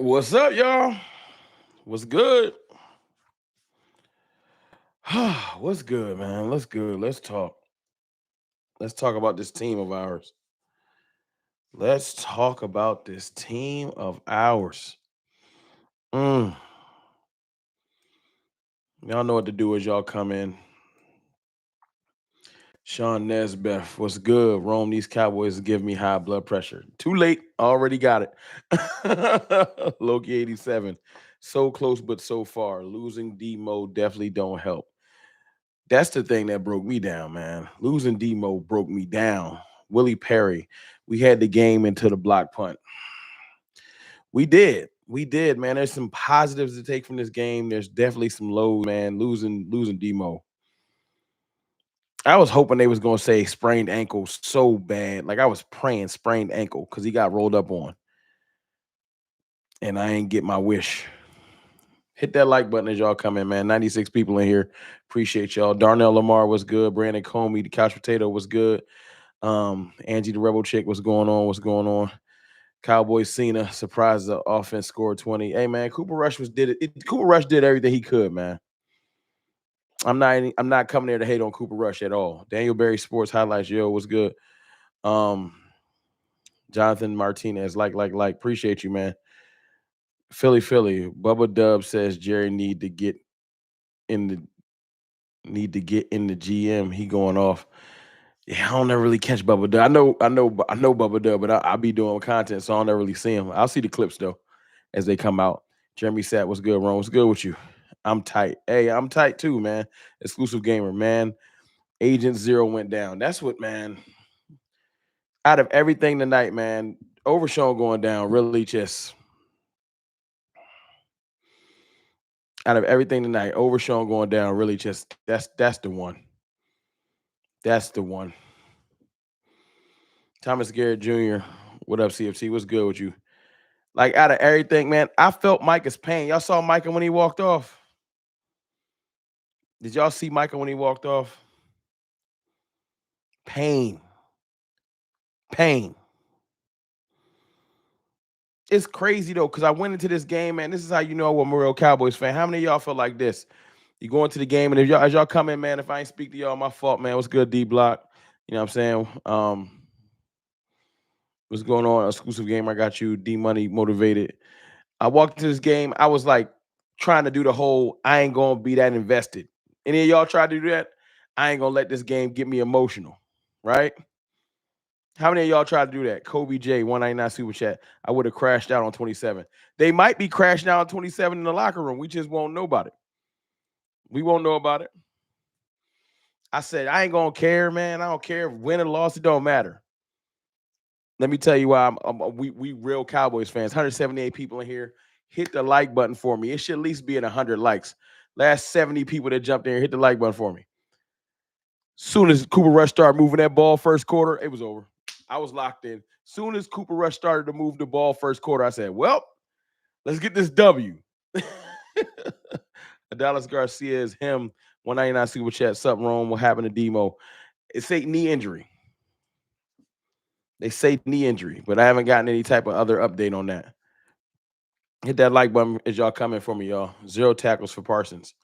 What's up, y'all? What's good? What's good, man? Let's good. Let's talk. Let's talk about this team of ours. Let's talk about this team of ours. Mm. Y'all know what to do as y'all come in. Sean Nesbeth, what's good? Rome, these Cowboys give me high blood pressure. Too late. Already got it. Loki 87. So close, but so far. Losing Demo definitely don't help. That's the thing that broke me down, man. Losing Demo broke me down. Willie Perry, we had the game into the block punt. We did. We did, man. There's some positives to take from this game. There's definitely some lows, man. Losing Demo. I was hoping they was gonna say sprained ankle so bad. Like I was praying sprained ankle because he got rolled up on. And I ain't get my wish. Hit that like button as y'all come in, man. 96 people in here. Appreciate y'all. Darnell Lamar was good. Brandon Comey, the couch potato was good. Angie the Rebel Chick, what's going on? What's going on? Cowboys Cena surprised the offense scored 20. Hey man, Cooper Rush Cooper Rush did everything he could, man. I'm not coming there to hate on Cooper Rush at all. Daniel Berry Sports Highlights, yo, what's good? Um, Jonathan Martinez, appreciate you, man. Philly. Bubba Dub says Jerry in the need to get in the GM. He going off. Yeah, I don't never really catch Bubba Dub. I know Bubba Dub, but I be doing content, so I don't ever really see him. I'll see the clips though as they come out. Jeremy Sat, what's good, Ron? What's good with you? I'm tight. Hey, I'm tight too, man. Exclusive gamer, man. Agent Zero went down. That's what, man. Out of everything tonight, man, Overshown going down really just out of everything tonight, Overshown going down really just that's the one. That's the one. Thomas Garrett Jr. What up, CFC? What's good with you? Like out of everything, man, I felt Micah's pain. Y'all saw Micah when he walked off. Did y'all see Micah when he walked off? Pain. Pain. It's crazy though, because I went into this game, man. This is how you know I'm a real Cowboys fan. How many of y'all feel like this? You go into the game, and if y'all as y'all come in, man, if I ain't speak to y'all, my fault, man. What's good, D Block? You know what I'm saying? What's going on? Exclusive game. I got you, D Money motivated. I walked into this game, I was like trying to do the whole I ain't gonna be that invested. Any of y'all try to do that? I ain't gonna let this game get me emotional, right? How many of y'all try to do that? Kobe J, 199 Super Chat. I would have crashed out on 27. They might be crashing out on 27 in the locker room. We just won't know about it. We won't know about it. I said, I ain't gonna care, man. I don't care if win or loss, it don't matter. Let me tell you why we real Cowboys fans. 178 people in here. Hit the like button for me. It should at least be at 100 likes. Last 70 people that jumped in here, hit the like button for me. Soon as Cooper Rush started moving that ball first quarter, it was over. I was locked in. Soon as Cooper Rush started to move the ball first quarter, I said, well, let's get this W. Dallas Garcia is him. 199 Super Chat. Something wrong. What happened to Demo? It's a knee injury. They say knee injury, but I haven't gotten any type of other update on that. Hit that like button as y'all coming for me, y'all. 0 tackles for Parsons.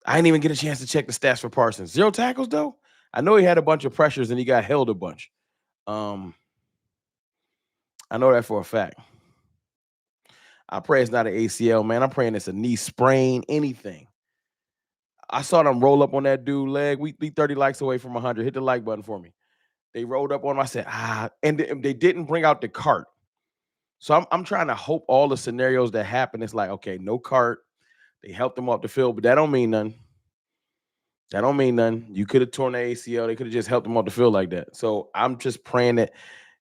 I didn't even get a chance to check the stats for Parsons. 0 tackles, though? I know he had a bunch of pressures and he got held a bunch. I know that for a fact. I pray it's not an ACL, man. I'm praying it's a knee sprain, anything. I saw them roll up on that dude leg. We be 30 likes away from 100. Hit the like button for me. They rolled up on him. I said, and they didn't bring out the cart. So I'm trying to hope all the scenarios that happen, it's like, okay, no cart. They helped him off the field, but that don't mean nothing. That don't mean nothing. You could have torn the ACL. They could have just helped him off the field like that. So I'm just praying that.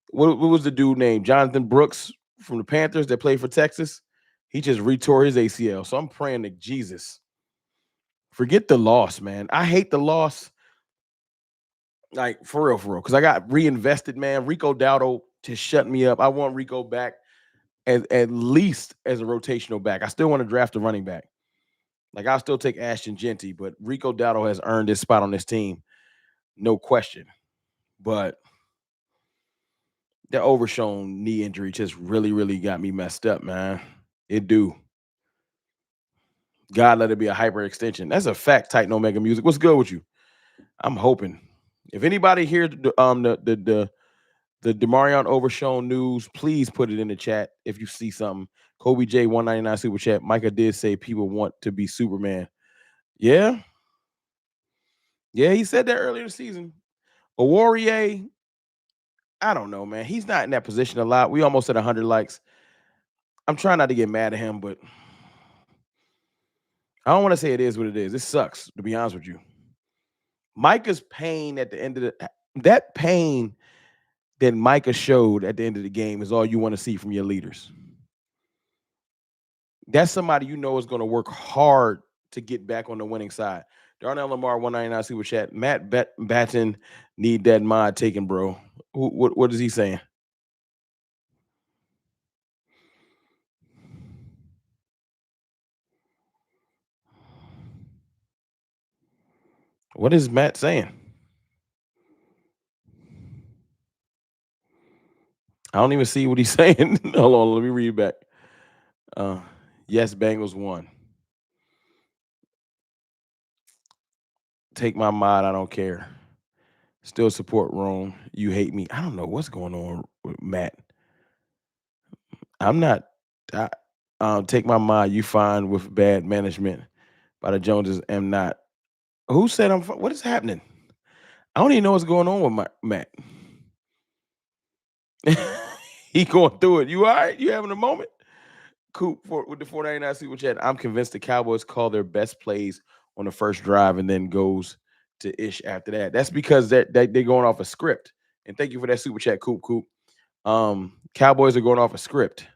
What was the dude named? Jonathan Brooks from the Panthers that played for Texas. He just retore his ACL. So I'm praying to Jesus. Forget the loss, man. I hate the loss. Like, for real. Because I got reinvested, man. Rico Dowdle just shut me up. I want Rico back at least as a rotational back. I still want to draft a running back. Like, I'll still take Ashton Genty, but Rico Dowdle has earned his spot on this team. No question. But the Overshown knee injury just really, really got me messed up, man. It do. God let it be a hyper extension. That's a fact. Titan Omega Music. What's good with you? I'm hoping. If anybody here the Demarion Overshown news, please put it in the chat if you see something. Kobe J 199 super chat. Micah did say people want to be Superman. Yeah. Yeah, he said that earlier in the season. A Warrior, I don't know, man. He's not in that position a lot. We almost at 100 likes. I'm trying not to get mad at him, but I don't want to say it is what it is. It sucks, to be honest with you. Micah's pain at the end of that pain that Micah showed at the end of the game is all you want to see from your leaders. That's somebody you know is going to work hard to get back on the winning side. Darnell Lamar 199 super chat. Matt Batten need that mod taken, bro. What is he saying? What is Matt saying? I don't even see what he's saying. Hold on, let me read back. Yes, Bengals won. Take my mod. I don't care. Still support Rome. You hate me. I don't know what's going on with Matt. I'm not. Take my mod. You fine with bad management by the Joneses. Am not. Who said I'm? What is happening? I don't even know what's going on with Matt. He going through it. You all right? You having a moment? Coop with the 499 super chat. I'm convinced the Cowboys call their best plays on the first drive and then goes to ish after that. That's because they're going off a script. And thank you for that super chat, Coop. Cowboys are going off a script.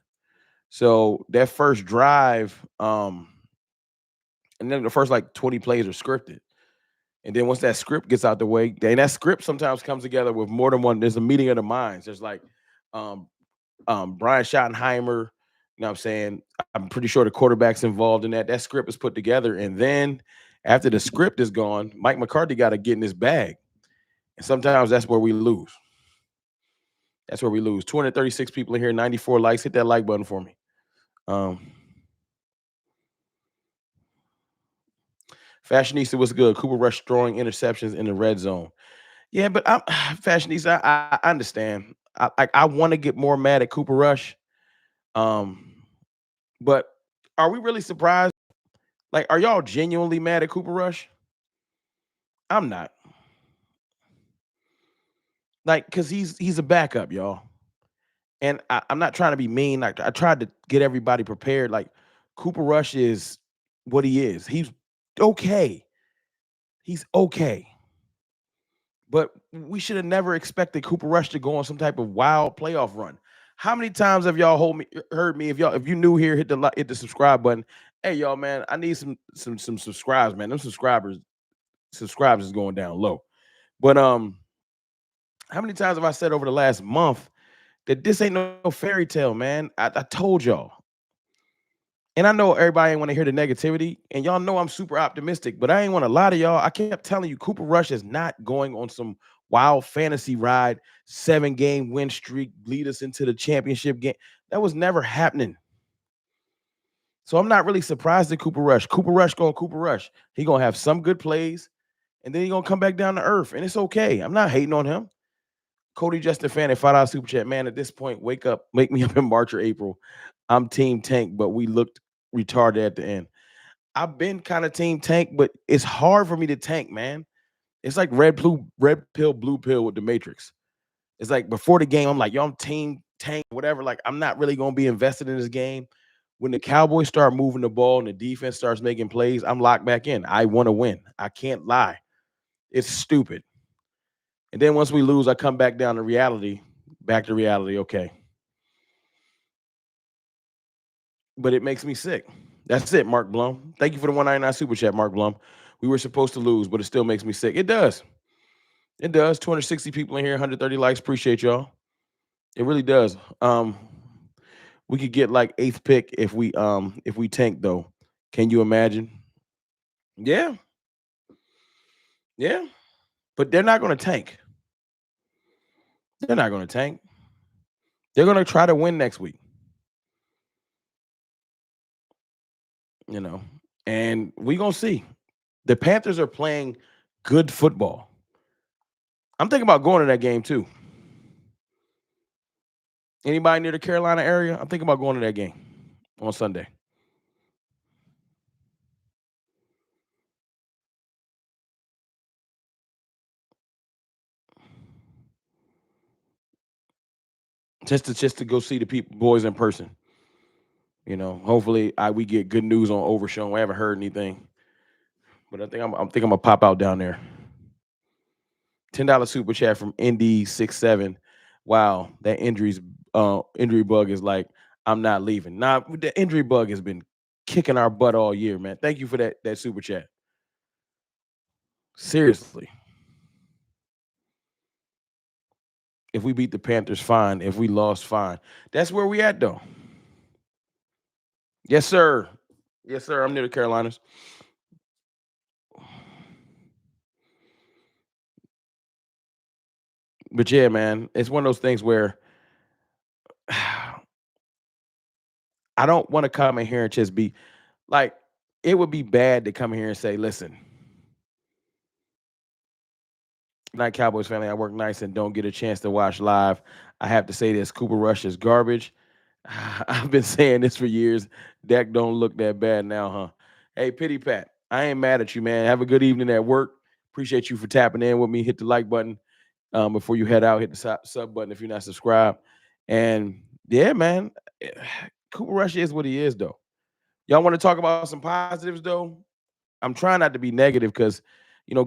So that first drive, and then the first like 20 plays are scripted. And then once that script gets out the way, then that script sometimes comes together with more than one. There's a meeting of the minds. There's like um, Brian Schottenheimer, you know what I'm saying? I'm pretty sure the quarterback's involved in that. That script is put together. And then after the script is gone, Mike McCarthy got to get in his bag. And sometimes that's where we lose. That's where we lose. 236 people in here, 94 likes. Hit that like button for me. Fashionista was good. Cooper Rush throwing interceptions in the red zone. Yeah, but I'm Fashionista. I understand. I want to get more mad at Cooper Rush. But are we really surprised? Like, are y'all genuinely mad at Cooper Rush? I'm not. Like, because he's a backup, y'all. And I'm not trying to be mean. Like, I tried to get everybody prepared. Like, Cooper Rush is what he is. He's okay. He's okay. But we should have never expected Cooper Rush to go on some type of wild playoff run. How many times have y'all heard me? If you new here, hit the subscribe button. Hey y'all, man, I need some subscribes, man. Them subscribers is going down low. But how many times have I said over the last month that this ain't no fairy tale, man? I told y'all. And I know everybody ain't want to hear the negativity, and y'all know I'm super optimistic, but I ain't want to lie to y'all. I kept telling you, Cooper Rush is not going on some wild fantasy ride, 7-game win streak, lead us into the championship game. That was never happening. So I'm not really surprised at Cooper Rush. Cooper Rush going Cooper Rush. He gonna have some good plays, and then he gonna come back down to earth, and it's okay. I'm not hating on him. Cody Justin Fan at $5 super chat. Man, at this point, wake up, wake me up in March or April. I'm team tank, but we looked retarded at the end. I've been kind of team tank, but it's hard for me to tank, man. It's like red pill, blue pill with the Matrix. It's like before the game, I'm like, yo, I'm team tank, whatever. Like, I'm not really gonna be invested in this game. When the Cowboys start moving the ball and the defense starts making plays, I'm locked back in. I want to win. I can't lie. It's stupid. And then once we lose, I come back down to reality, back to reality. Okay. But it makes me sick. That's it, Mark Blum. Thank you for the 199 super chat, Mark Blum. We were supposed to lose, but it still makes me sick. It does. It does. 260 people in here, 130 likes. Appreciate y'all. It really does. We could get like 8th pick if we tank though. Can you imagine? Yeah. Yeah. But they're not going to tank. They're not going to tank. They're going to try to win next week. you know, and we gonna see. The Panthers are playing good football. I'm thinking about going to that game too. Anybody near the Carolina area? I'm thinking about going to that game on Sunday. Just to go see the people boys in person. Hopefully we get good news on Overshown. I haven't heard anything, but I'm gonna pop out down there. $10 super chat from Indy 67. Wow, that injury bug is like, I'm not leaving. Nah, the injury bug has been kicking our butt all year, man. Thank you for that super chat. Seriously. If we beat the Panthers, fine. If we lost, fine. That's where we at though. Yes, sir. Yes, sir. I'm near the Carolinas. But yeah, man, it's one of those things where I don't want to come in here and just be like, it would be bad to come here and say, listen, night Cowboys family, I work nights and don't get a chance to watch live. I have to say this, Cooper Rush is garbage. I've been saying this for years. Dak don't look that bad now, huh? Hey, Pity Pat, I ain't mad at you, man. Have a good evening at work. Appreciate you for tapping in with me. Hit the like button before you head out. Hit the sub button if you're not subscribed. And yeah, man, Cooper Rush is what he is, though. Y'all want to talk about some positives, though? I'm trying not to be negative because,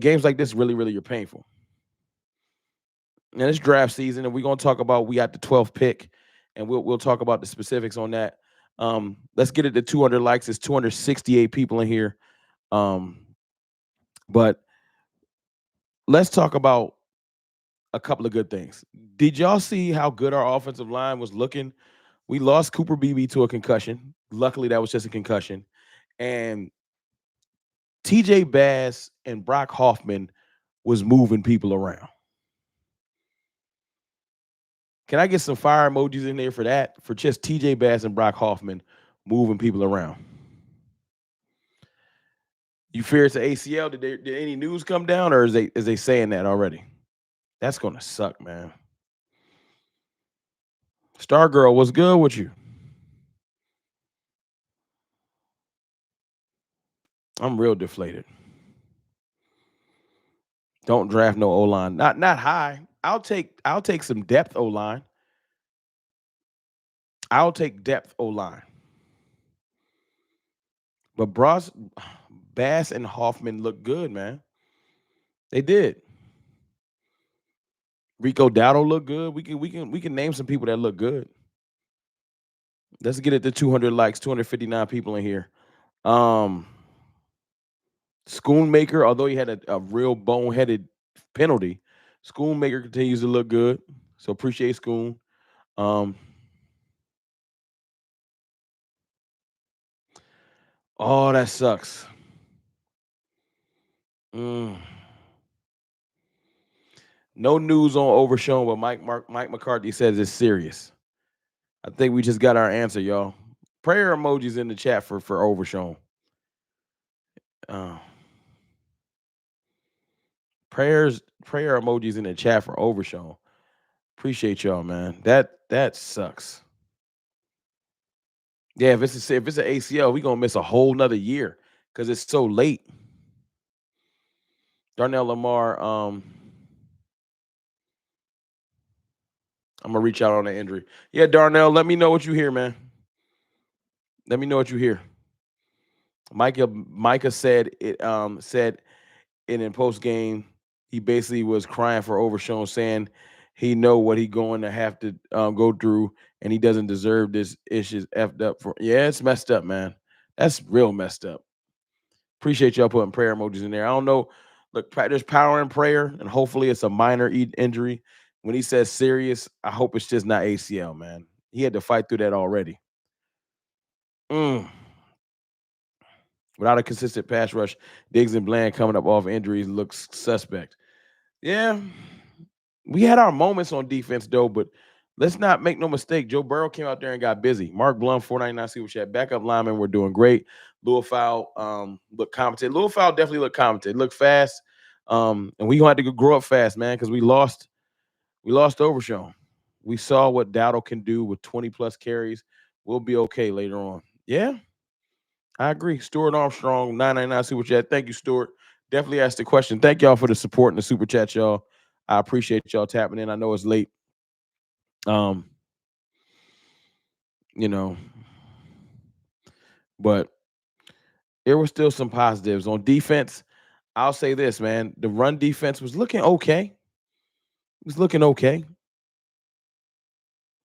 games like this really, really are painful. And it's draft season, and we're gonna talk about we got the 12th pick, and we'll talk about the specifics on that. Let's get it to 200 likes. It's 268 people in here. But let's talk about a couple of good things. Did y'all see how good our offensive line was looking? We lost Cooper Beebe to a concussion. Luckily, that was just a concussion. And TJ Bass and Brock Hoffman was moving people around. Can I get some fire emojis in there for that? For just TJ Bass and Brock Hoffman moving people around. You fear it's an ACL? Did any news come down, or is they saying that already? That's gonna suck, man. Star Girl, what's good with you? I'm real deflated. Don't draft no O-line. Not high. I'll take some depth O-line. I'll take depth O-line. But Bass and Hoffman look good, man. They did. Rico Dowdle look good. We can name some people that look good. Let's get it to 200 likes, 259 people in here. Schoonmaker, although he had a real boneheaded penalty, Schoonmaker continues to look good. So appreciate Schoon. Oh, that sucks. No news on Overshown, but Mike McCarthy says it's serious. I think we just got our answer, y'all. Prayer emojis in the chat for Overshown. Prayer emojis in the chat for Overshown. Appreciate y'all, man. That sucks. Yeah, if it's an ACL, we gonna miss a whole nother year because it's so late. Darnell Lamar, I'm gonna reach out on the injury. Yeah, Darnell, let me know what you hear, man. Let me know what you hear. Micah said it said in post game, he basically was crying for Overshown, saying he know what he going to have to go through, and he doesn't deserve this. Issues effed up for. Yeah, it's messed up, man. That's real messed up. Appreciate y'all putting prayer emojis in there. I don't know. Look, there's power in prayer, and hopefully it's a minor injury. When he says serious, I hope it's just not ACL, man. He had to fight through that already. Without a consistent pass rush, Diggs and Bland coming up off injuries looks suspect. Yeah, we had our moments on defense though, but Let's not make no mistake. Joe Burrow came out there and got busy. Mark Blum, 499 Super Chat. Backup linemen were doing great. Louis Fowl looked competent. Louis Fowl definitely looked competent. Looked fast. And we gonna have to grow up fast, man, because we lost Overshown. We saw what Dowdle can do with 20 plus carries. We'll be okay later on. Yeah, I agree. Stuart Armstrong, 999 Super Chat. Thank you, Stuart. Definitely asked the question. Thank y'all for the support and the Super Chat, y'all. I appreciate y'all tapping in. I know it's late. Um, you know, but there were still some positives on defense. I'll say this, man. The run defense was looking okay. It was looking okay.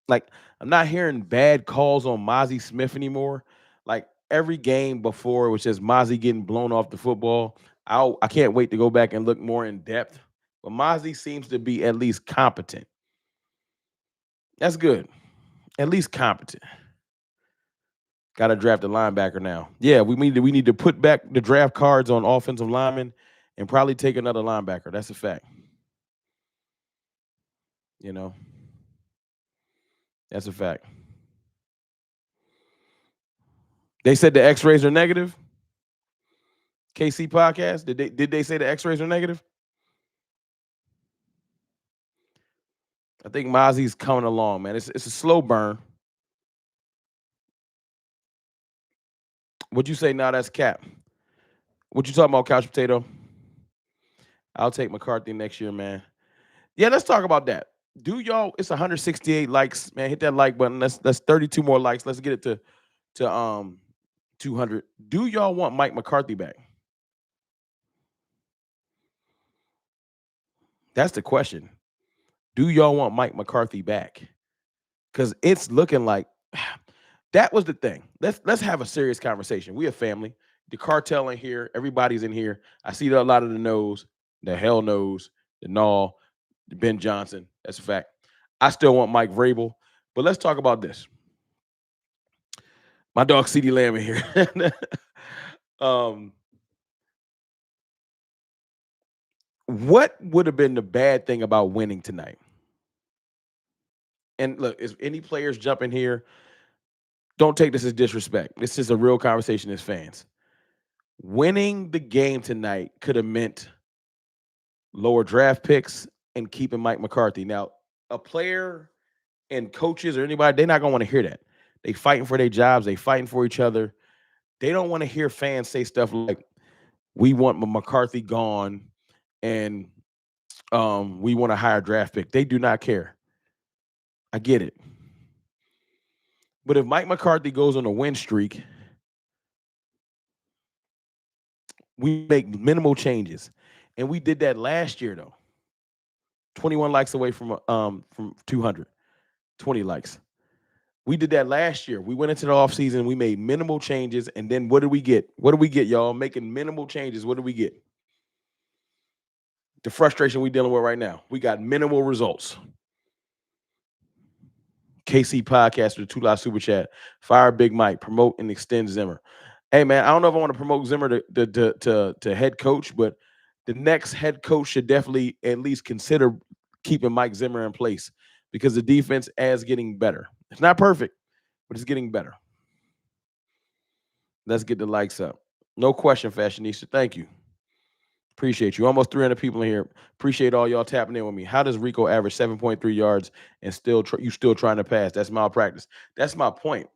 Like, I'm not hearing bad calls on Mozzie Smith anymore. Like every game before, it was just Mozzie getting blown off the football. I can't wait to go back and look more in depth. But Mozzie seems to be at least competent. That's good. At least competent. Got to draft a linebacker now. Yeah, we need to put back the draft cards on offensive linemen and probably take another linebacker. That's a fact. You know, that's a fact. They said the X-rays are negative. KC podcast. Did they say the X-rays are negative? I think Mozzie's coming along, man. It's a slow burn. What'd you say? Now that's cap. What you talking about, couch potato? I'll take McCarthy next year, man. Yeah, let's talk about that. Do y'all? It's 168 likes, man. Hit that like button. That's 32 more likes. Let's get it to 200. Do y'all want Mike McCarthy back? That's the question. Do y'all want Mike McCarthy back? Because it's looking like that was the thing. Let's have a serious conversation. We a family. The cartel in here. Everybody's in here. I see a lot of the no's, the hell knows, the null, the Ben Johnson. That's a fact. I still want Mike Vrabel. But let's talk about this. My dog CeeDee Lamb in here. What would have been the bad thing about winning tonight? And look, if any players jump in here, don't take this as disrespect. This is a real conversation as fans. Winning the game tonight could have meant lower draft picks and keeping Mike McCarthy. Now, a player and coaches or anybody, they're not going to want to hear that. They fighting for their jobs. They fighting for each other. They don't want to hear fans say stuff like, we want McCarthy gone and we want a higher draft pick. They do not care. I get it. But if Mike McCarthy goes on a win streak, we make minimal changes. And we did that last year, though. 21 likes away from 200. 20 likes. We did that last year. We went into the offseason, we made minimal changes, and then what did we get? What did we get, y'all? Making minimal changes. What did we get? The frustration we're dealing with right now. We got minimal results. KC Podcast with the $2 Super Chat. Fire Big Mike. Promote and extend Zimmer. Hey, man, I don't know if I want to promote Zimmer to head coach, but the next head coach should definitely at least consider keeping Mike Zimmer in place because the defense is getting better. It's not perfect, but it's getting better. Let's get the likes up. No question, Fashionista. Thank you. Appreciate you. Almost 300 people in here. Appreciate all y'all tapping in with me. How does Rico average 7.3 yards and still trying to pass? That's malpractice. That's my point.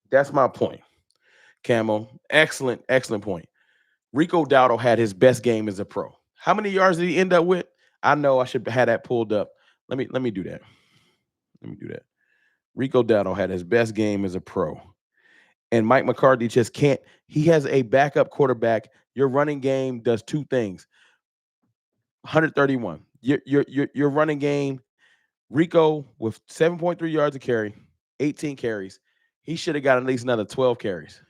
That's my point. Camo, excellent point. Rico Dowdle had his best game as a pro. How many yards did he end up with? I know I should have had that pulled up. Let me do that. Let me do that. Rico Dowdle had his best game as a pro. And Mike McCarthy just can't. He has a backup quarterback. Your running game does two things. 131. Your running game, Rico with 7.3 yards a carry, 18 carries. He should have got at least another 12 carries.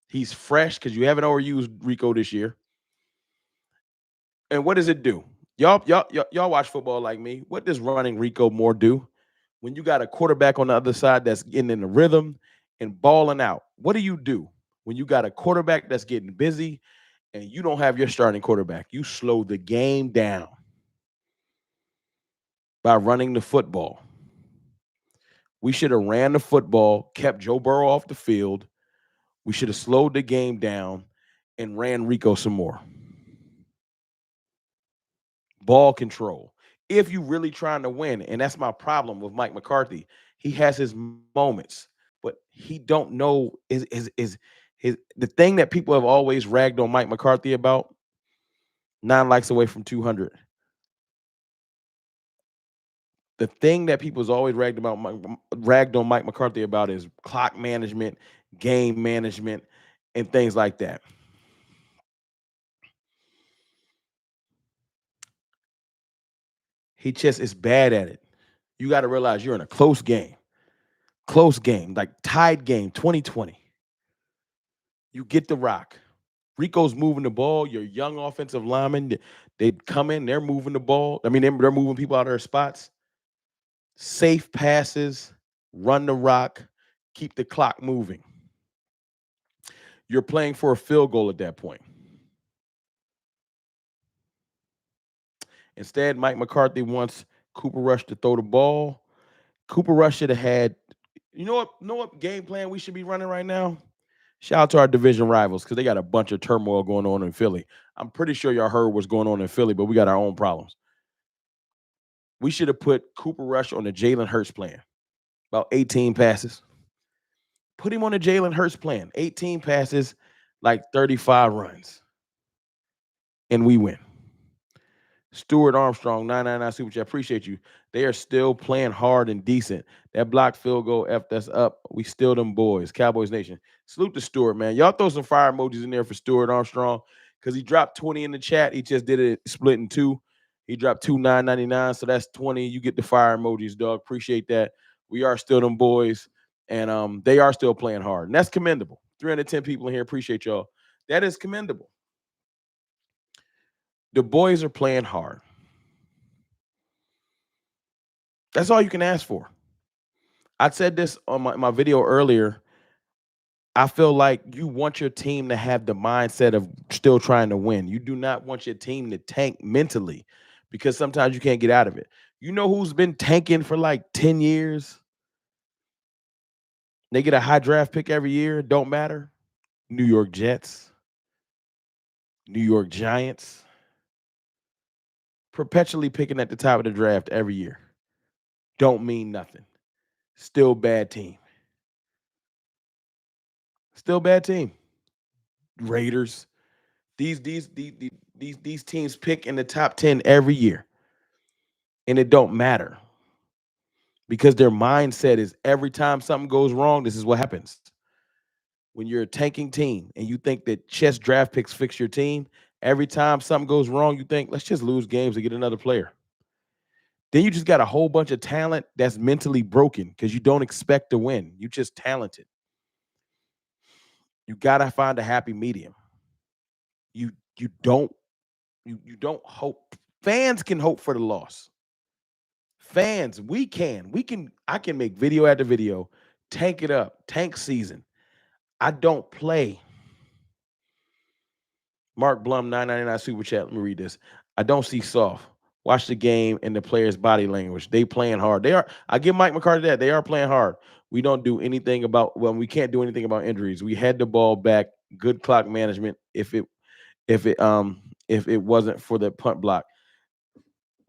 He's fresh because you haven't overused Rico this year. And what does it do? Y'all watch football like me. What does running Rico more do? When you got a quarterback on the other side that's getting in the rhythm and balling out, what do? When you got a quarterback that's getting busy and you don't have your starting quarterback? You slow the game down. by running the football. We should have ran the football, kept Joe Burrow off the field. We should have slowed the game down and ran Rico some more. Ball control. If you really trying to win, and that's my problem with Mike McCarthy. He has his moments, but he don't know is his the thing that people have always ragged on Mike McCarthy about. 9 likes away from 200. The thing that people's always ragged on Mike McCarthy about is clock management, game management, and things like that. He just is bad at it. You got to realize you're in a close game, like tied game, 2020. You get the rock. Rico's moving the ball. Your young offensive linemen, they come in, they're moving the ball. I mean, they're moving people out of their spots. Safe passes, run the rock, keep the clock moving. You're playing for a field goal at that point. Instead, Mike McCarthy wants Cooper Rush to throw the ball. Cooper Rush should have had, you know what game plan we should be running right now? Shout out to our division rivals because they got a bunch of turmoil going on in Philly. I'm pretty sure y'all heard what's going on in Philly, but we got our own problems. We should have put Cooper Rush on the Jalen Hurts plan. About 18 passes. Put him on the Jalen Hurts plan. 18 passes, like 35 runs. And we win. Stuart Armstrong, 999 Super Chat. Appreciate you. They are still playing hard and decent. That blocked field goal, F that's up. We still them boys. Cowboys Nation. Salute to Stuart, man. Y'all throw some fire emojis in there for Stuart Armstrong because he dropped 20 in the chat. He just did it split in two. He dropped 2,999, so that's 20. You get the fire emojis, dog. Appreciate that. We are still them boys, and they are still playing hard, and that's commendable. 310 people in here. Appreciate y'all. That is commendable. The boys are playing hard. That's all you can ask for. I said this on my video earlier. I feel like you want your team to have the mindset of still trying to win. You do not want your team to tank mentally because sometimes you can't get out of it. You know who's been tanking for like 10 years? They get a high draft pick every year. Don't matter. New York Jets, New York Giants, perpetually picking at the top of the draft every year. Don't mean nothing. Still bad team. Still bad team. Raiders. These teams pick in the top 10 every year. And it don't matter. Because their mindset is every time something goes wrong, this is what happens. When you're a tanking team and you think that chess draft picks fix your team, every time something goes wrong, you think, let's just lose games and get another player. Then you just got a whole bunch of talent that's mentally broken because you don't expect to win. You're just talented. You got to find a happy medium. You don't hope. Fans can hope for the loss. Fans, I can make video after video, tank it up, tank season. I don't play. Mark Blum, 999 Super Chat. Let me read this. I don't see soft. Watch the game and the players' body language. They playing hard. I give Mike McCarthy that. They are playing hard. We don't do anything we can't do anything about injuries. We had the ball back, good clock management if it wasn't for the punt block.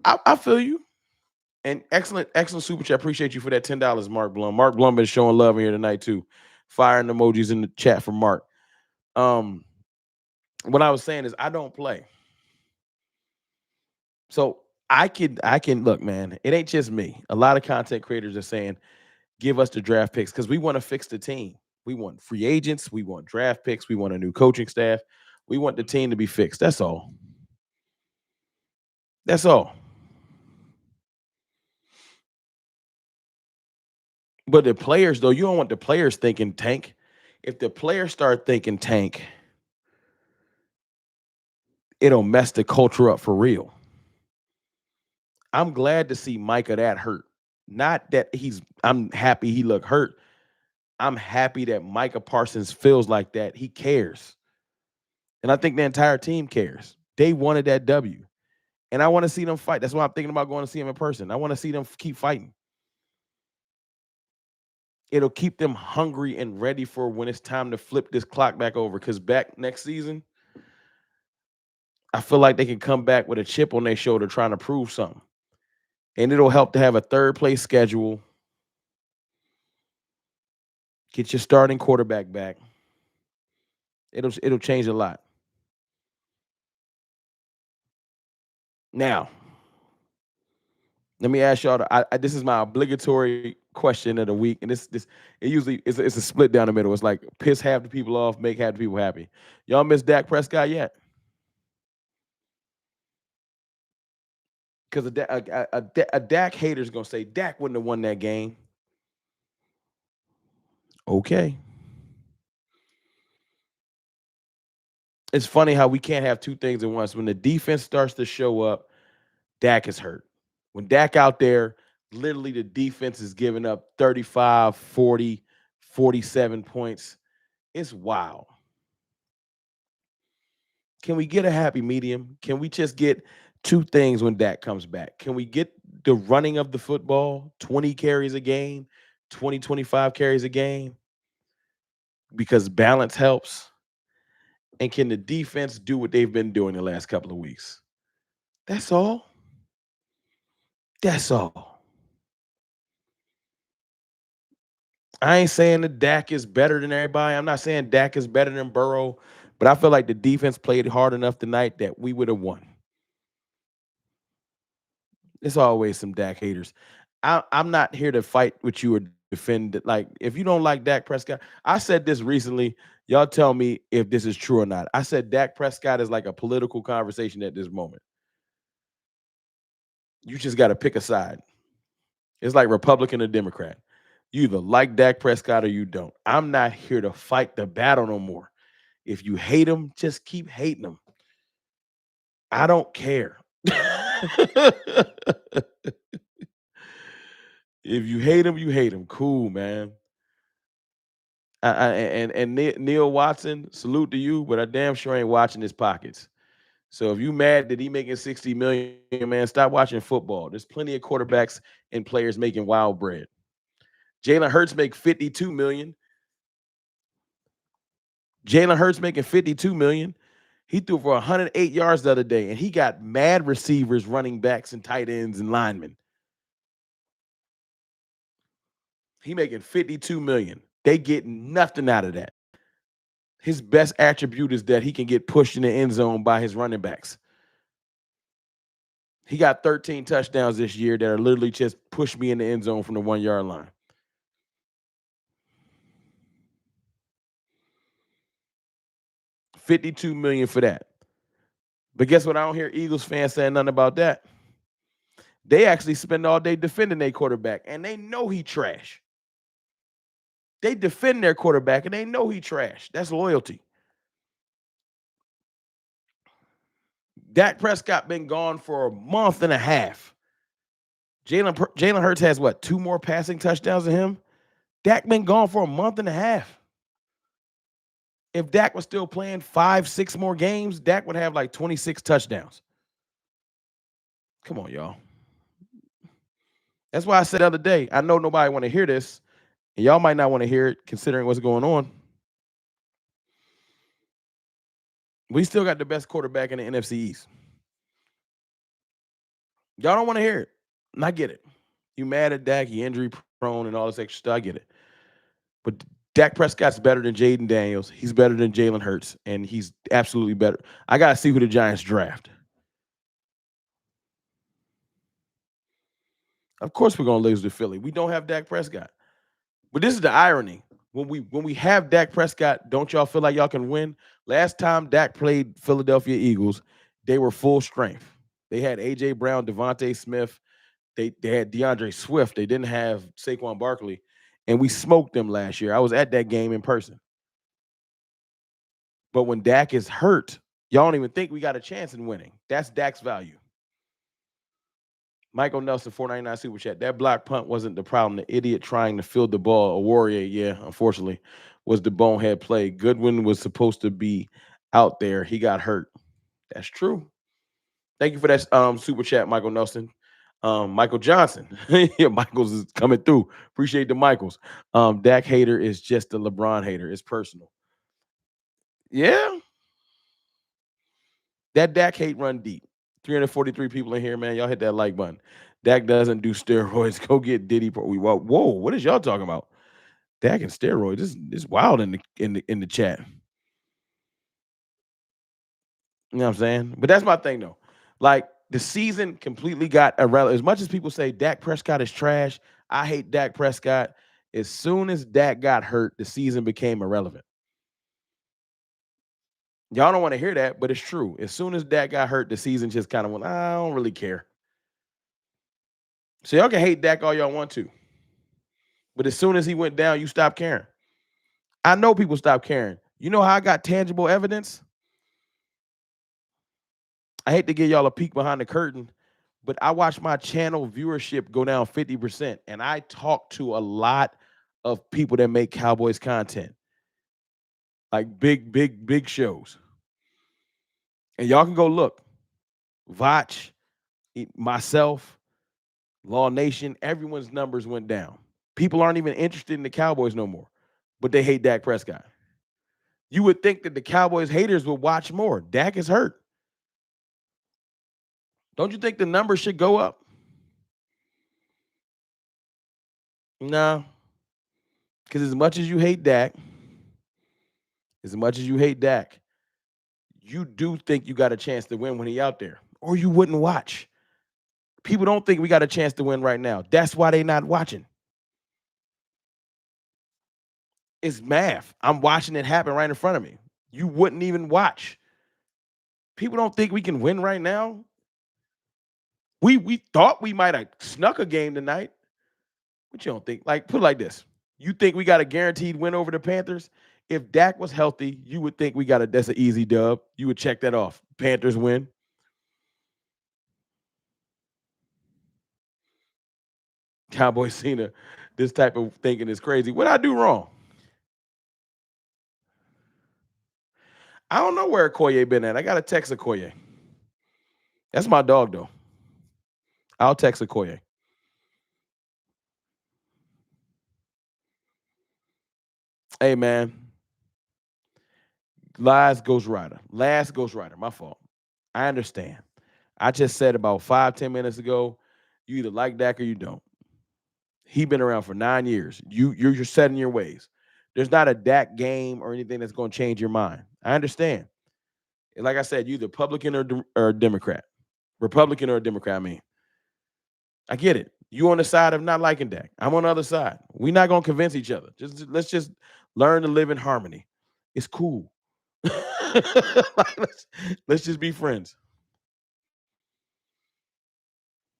I feel you. And excellent super chat. Appreciate you for that $10, Mark Blum. Mark Blum been showing love here tonight too. Firing emojis in the chat for Mark. What I was saying is I don't play. So I can look, man. It ain't just me. A lot of content creators are saying, give us the draft picks because we want to fix the team. We want free agents. We want draft picks. We want a new coaching staff. We want the team to be fixed. That's all. That's all. But the players, though, you don't want the players thinking tank. If the players start thinking tank, it'll mess the culture up for real. I'm glad to see Micah that hurt. Not that I'm happy he looked hurt. I'm happy that Micah Parsons feels like that. He cares. And I think the entire team cares. They wanted that W. And I want to see them fight. That's why I'm thinking about going to see them in person. I want to see them keep fighting. It'll keep them hungry and ready for when it's time to flip this clock back over. Because back next season, I feel like they can come back with a chip on their shoulder trying to prove something. And it'll help to have a third place schedule. Get your starting quarterback back. It'll change a lot. Now, let me ask y'all. This is my obligatory question of the week, and this it usually it's a split down the middle. It's like piss half the people off, make half the people happy. Y'all miss Dak Prescott yet? Because a Dak hater's gonna say Dak wouldn't have won that game. Okay. It's funny how we can't have two things at once. When the defense starts to show up, Dak is hurt. When Dak out there, literally the defense is giving up 35, 40, 47 points. It's wild. Can we get a happy medium? Can we just get two things when Dak comes back? Can we get the running of the football, 20 carries a game, 20, 25 carries a game? Because balance helps. And can the defense do what they've been doing the last couple of weeks? That's all. That's all. I ain't saying that Dak is better than everybody. I'm not saying Dak is better than Burrow, but I feel like the defense played hard enough tonight that we would have won. There's always some Dak haters. I'm not here to fight with you or defend it. Like, if you don't like Dak Prescott, I said this recently. Y'all tell me if this is true or not. I said Dak Prescott is like a political conversation at this moment. You just got to pick a side. It's like Republican or Democrat. You either like Dak Prescott or you don't. I'm not here to fight the battle no more. If you hate him, just keep hating him. I don't care. If you hate him, you hate him. Cool, man. And Neil Watson, salute to you, but I damn sure ain't watching his pockets. So if you mad that he making 60 million, man, stop watching football. There's plenty of quarterbacks and players making wild bread. Jalen Hurts make 52 million. Jalen Hurts making 52 million. He threw for 108 yards the other day, and he got mad receivers, running backs, and tight ends and linemen. He making 52 million. They get nothing out of that. His best attribute is that he can get pushed in the end zone by his running backs. He got 13 touchdowns this year that are literally just push me in the end zone from the 1 yard line. $52 million for that. But guess what? I don't hear Eagles fans saying nothing about that. They actually spend all day defending their quarterback, and they know he trash. They defend their quarterback, and they know he trash. That's loyalty. Dak Prescott been gone for a month and a half. Jalen Hurts has what, 2 more passing touchdowns than him? Dak been gone for a month and a half. If Dak was still playing 5, 6 more games, Dak would have like 26 touchdowns. Come on, y'all. That's why I said the other day, I know nobody want to hear this, and y'all might not want to hear it considering what's going on. We still got the best quarterback in the NFC East. Y'all don't want to hear it, and I get it. You mad at Dak, he injury prone and all this extra stuff, I get it. But Dak Prescott's better than Jaden Daniels. He's better than Jalen Hurts, and he's absolutely better. I got to see who the Giants draft. Of course we're going to lose to Philly. We don't have Dak Prescott. But this is the irony. When we have Dak Prescott, don't y'all feel like y'all can win? Last time Dak played Philadelphia Eagles, they were full strength. They had A.J. Brown, Devontae Smith. They had DeAndre Swift. They didn't have Saquon Barkley. And we smoked them last year. I was at that game in person. But when Dak is hurt, y'all don't even think we got a chance in winning. That's Dak's value. Michael Nelson, 499 Super Chat. That block punt wasn't the problem. The idiot trying to field the ball, a Warrior, yeah, unfortunately, was the bonehead play. Goodwin was supposed to be out there. He got hurt. That's true. Thank you for that super chat, Michael Nelson. Michael Johnson. Yeah, Michaels is coming through. Appreciate the Michaels. Dak hater is just a LeBron hater. It's personal. Yeah. That Dak hate run deep. 343 people in here, man. Y'all hit that like button. Dak doesn't do steroids. Go get Diddy. Whoa, what is y'all talking about? Dak and steroids. This is wild in the chat. You know what I'm saying? But that's my thing though. Like the season completely got irrelevant. As much as people say Dak Prescott is trash, I hate Dak Prescott. As soon as Dak got hurt, the season became irrelevant. Y'all don't want to hear that, but it's true. As soon as Dak got hurt, the season just kind of went, I don't really care. So y'all can hate Dak all y'all want to. But as soon as he went down, you stop caring. I know people stop caring. You know how I got tangible evidence? I hate to give y'all a peek behind the curtain, but I watched my channel viewership go down 50%. And I talked to a lot of people that make Cowboys content. Like big shows. And y'all can go look. Vach, myself, Law Nation, everyone's numbers went down. People aren't even interested in the Cowboys no more, but they hate Dak Prescott. You would think that the Cowboys haters would watch more. Dak is hurt. Don't you think the numbers should go up? No. Because as much as you hate Dak, you do think you got a chance to win when he out there, or you wouldn't watch. People don't think we got a chance to win right now. That's why they not watching. It's math. I'm watching it happen right in front of me. You wouldn't even watch. People don't think we can win right now. We thought we might have snuck a game tonight. But you don't think, like, put it like this. You think we got a guaranteed win over the Panthers? If Dak was healthy, you would think that's an easy dub. You would check that off. Panthers win. Cowboys Cena, this type of thinking is crazy. What I do wrong? I don't know where Okoye been at. I got to text Okoye. That's my dog, though. I'll text Okoye. Hey, man. Last Ghost Rider. My fault. I understand. I just said about 5-10 minutes ago, you either like Dak or you don't. He been around for 9 years. You're set in your ways. There's not a Dak game or anything that's going to change your mind. I understand. Like I said, you either Republican or Democrat. Republican or a Democrat, I mean. I get it. You on the side of not liking Dak. I'm on the other side. We're not going to convince each other. Let's just learn to live in harmony. It's cool. Like, let's just be friends.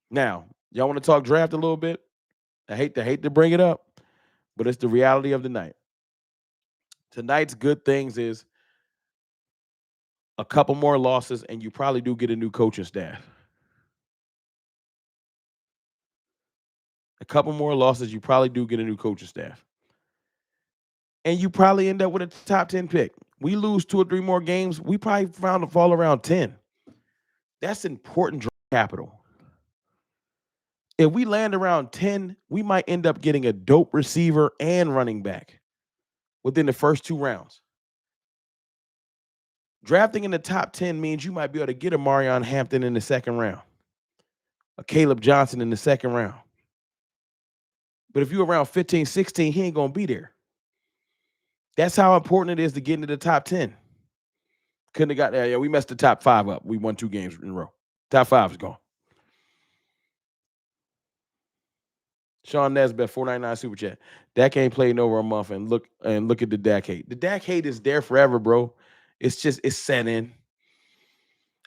Now, y'all want to talk draft a little bit? I hate to bring it up, but it's the reality of the night. Tonight's good things is a couple more losses, and you probably do get a new coaching staff. A couple more losses, you probably do get a new coaching staff. And you probably end up with a top 10 pick. We lose 2 or 3 more games, we probably found to fall around 10. That's important draft capital. If we land around 10, we might end up getting a dope receiver and running back within the first 2 rounds. Drafting in the top 10 means you might be able to get a Marion Hampton in the second round, a Caleb Johnson in the second round. But if you're around 15, 16, he ain't going to be there. That's how important it is to get into the top 10. Couldn't have got there. Yeah, we messed the top 5 up. We won 2 games in a row. Top 5 is gone. Sean Nesbitt, 499 super chat. Dak ain't played in over a month, and look at the Dak hate. The Dak hate is there forever, bro. It's set in.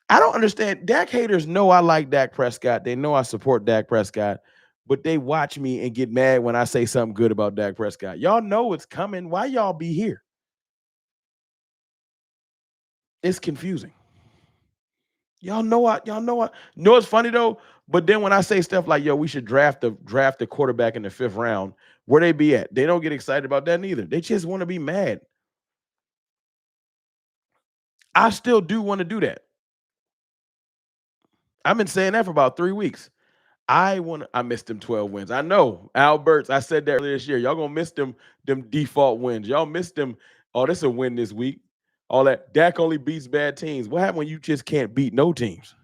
I don't understand. Dak haters know I like Dak Prescott. They know I support Dak Prescott, but they watch me and get mad when I say something good about Dak Prescott. Y'all know it's coming. Why y'all be here? It's confusing. Y'all know it's funny though. But then when I say stuff like, yo, we should draft the quarterback in the 5th round, where they be at? They don't get excited about that neither. They just want to be mad. I still do want to do that. I've been saying that for about 3 weeks. I missed them 12 wins. I know. Alberts, I said that earlier this year. Y'all gonna miss them default wins. Y'all missed them. Oh, this a win this week. All that. Dak only beats bad teams. What happened when you just can't beat no teams?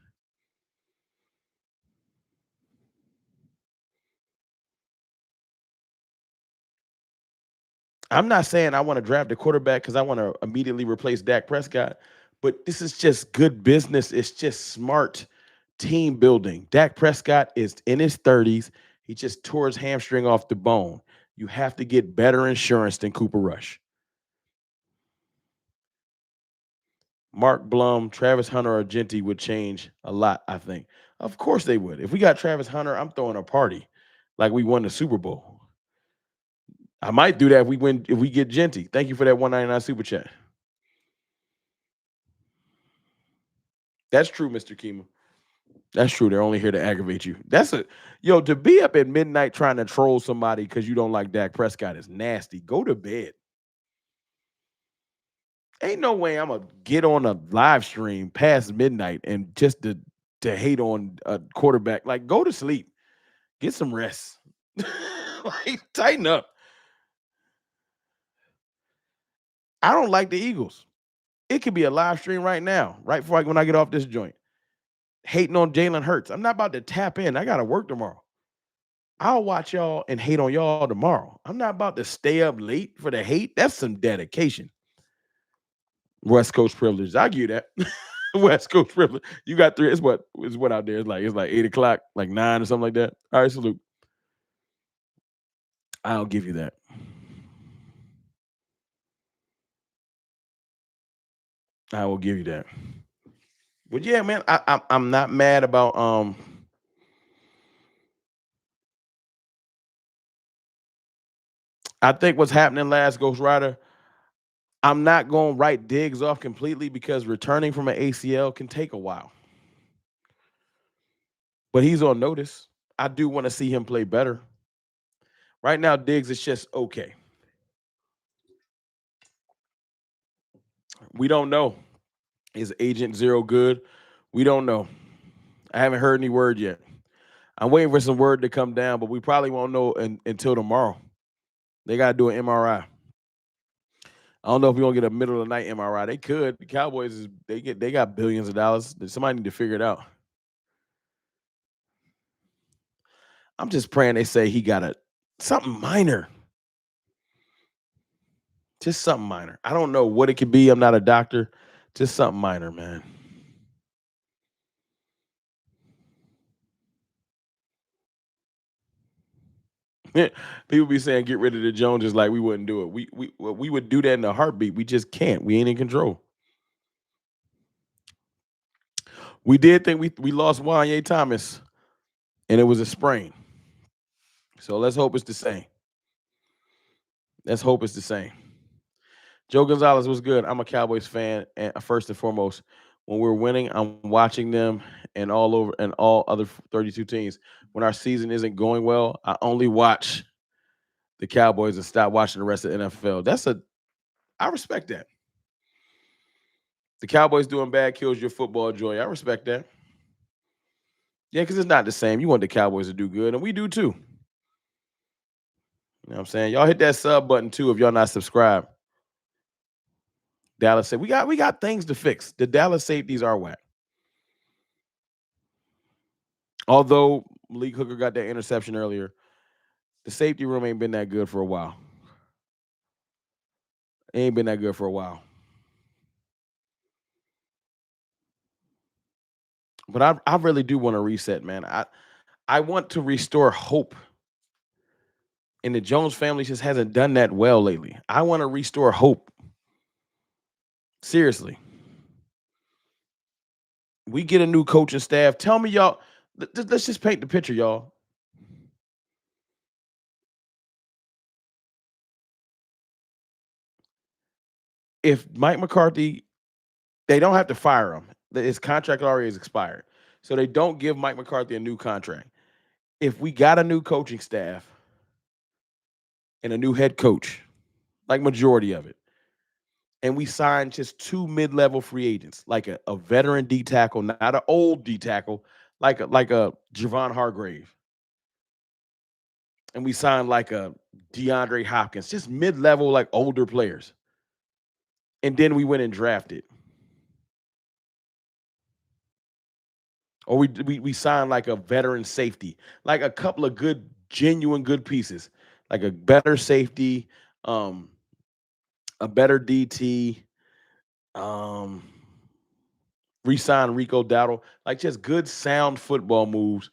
I'm not saying I want to draft a quarterback because I want to immediately replace Dak Prescott, but this is just good business. It's just smart team building. Dak Prescott is in his 30s. He just tore his hamstring off the bone. You have to get better insurance than Cooper Rush. Mark Blum, Travis Hunter, or Genty would change a lot, I think. Of course they would. If we got Travis Hunter, I'm throwing a party like we won the Super Bowl. I might do that if we get Genty. Thank you for that 199 super chat. That's true, Mr. Kima. That's true. They're only here to aggravate you. To be up at midnight trying to troll somebody because you don't like Dak Prescott is nasty. Go to bed. Ain't no way I'm gonna get on a live stream past midnight and just to hate on a quarterback. Like, go to sleep. Get some rest. Like, tighten up. I don't like the Eagles. It could be a live stream right now, right when I get off this joint. Hating on Jalen Hurts. I'm not about to tap in. I gotta work tomorrow. I'll watch y'all and hate on y'all tomorrow. I'm not about to stay up late for the hate. That's some dedication. West Coast privilege. I give you that. West Coast privilege. You got three. It's what out there. It's like 8 o'clock, like 9 or something like that. All right, salute. I'll give you that. I will give you that. But yeah, man, I'm not mad about I think what's happening last Ghost Rider. I'm not going to write Diggs off completely because returning from an ACL can take a while. But he's on notice. I do want to see him play better. Right now, Diggs is just okay. We don't know. Is Agent Zero good? We don't know. I haven't heard any word yet. I'm waiting for some word to come down, but we probably won't know until tomorrow. They got to do an MRI. I don't know if we're gonna get a middle of the night MRI. They could. The Cowboys they got billions of dollars. Somebody need to figure it out. I'm just praying they say he got something minor. Just something minor. I don't know what it could be. I'm not a doctor. Just something minor, man. People be saying get rid of the Joneses like we wouldn't do it. We would do that in a heartbeat. We just can't. We ain't in control. We did think we lost Wanye Thomas, and it was a sprain. So let's hope it's the same. Let's hope it's the same. Joe Gonzalez was good. I'm a Cowboys fan, and first and foremost, when we're winning, I'm watching them and all other 32 teams. When our season isn't going well, I only watch the Cowboys and stop watching the rest of the NFL. I respect that. The Cowboys doing bad kills your football joy. I respect that. Yeah, because it's not the same. You want the Cowboys to do good, and we do too. You know what I'm saying? Y'all hit that sub button too if y'all not subscribed. Dallas said we got things to fix. The Dallas safeties are whack. Although Malik Hooker got that interception earlier, the safety room ain't been that good for a while. It ain't been that good for a while. But I really do want to reset, man. I want to restore hope. And the Jones family just hasn't done that well lately. I want to restore hope. Seriously. We get a new coaching staff. Tell me, y'all, let's just paint the picture, y'all. If Mike McCarthy, they don't have to fire him. His contract already is expired. So they don't give Mike McCarthy a new contract. If we got a new coaching staff and a new head coach, like majority of it, and we signed just 2 mid-level free agents, like a veteran D tackle, not an old D tackle, like a Javon Hargrave, and we signed like a DeAndre Hopkins, just mid-level, like older players. And then we went and drafted. Or we signed like a veteran safety, like a couple of good, genuine good pieces, like a better safety, um, a better DT, um, re-signed Rico Dowdle, like just good sound football moves.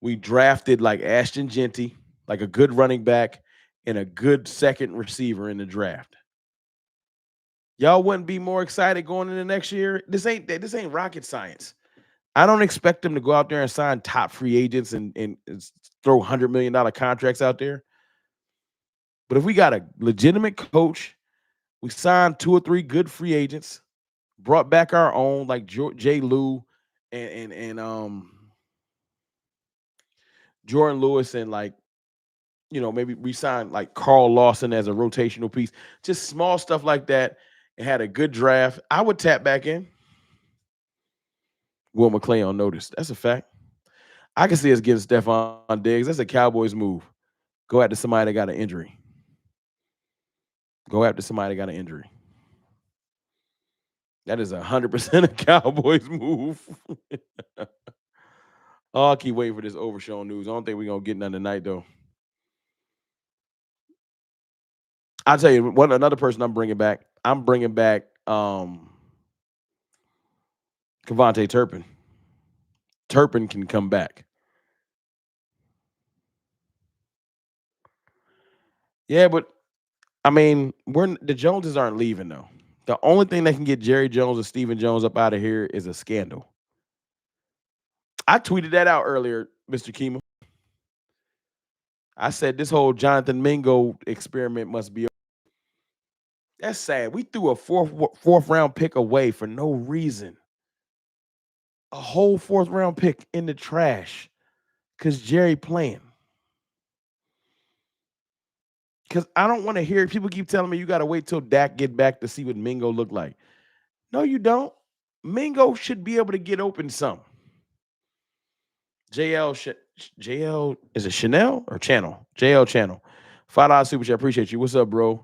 We drafted like Ashton Genty, like a good running back, and a good second receiver in the draft. Y'all wouldn't be more excited going into next year? This ain't rocket science. I don't expect them to go out there and sign top free agents and throw $100 million contracts out there. But if we got a legitimate coach, we signed 2 or 3 good free agents, brought back our own like Jay Lou and Jordan Lewis, and like, maybe we signed like Carl Lawson as a rotational piece, just small stuff like that, and had a good draft, I would tap back in. Will McClay on notice. That's a fact. I can see us getting Stephon Diggs. That's a Cowboys move. Go after somebody that got an injury. Go after somebody that got an injury. That is 100% a Cowboys move. Oh, I keep waiting for this Overshown news. I don't think we're gonna get none tonight though. I'll tell you another person I'm bringing back. I'm bringing back Kevontae Turpin. Turpin can come back. Yeah, but I mean, the Joneses aren't leaving though. The only thing that can get Jerry Jones and Stephen Jones up out of here is a scandal. I tweeted that out earlier, Mr. Kima. I said this whole Jonathan Mingo experiment must be. That's sad. We threw a fourth round pick away for no reason. A whole fourth round pick in the trash because Jerry playing. Because I don't want to hear people keep telling me you got to wait till Dak get back to see what Mingo look like. No, you don't. Mingo should be able to get open some. JL JL is it Chanel or Channel? JL Channel. $5 super chat. Appreciate you. What's up, bro?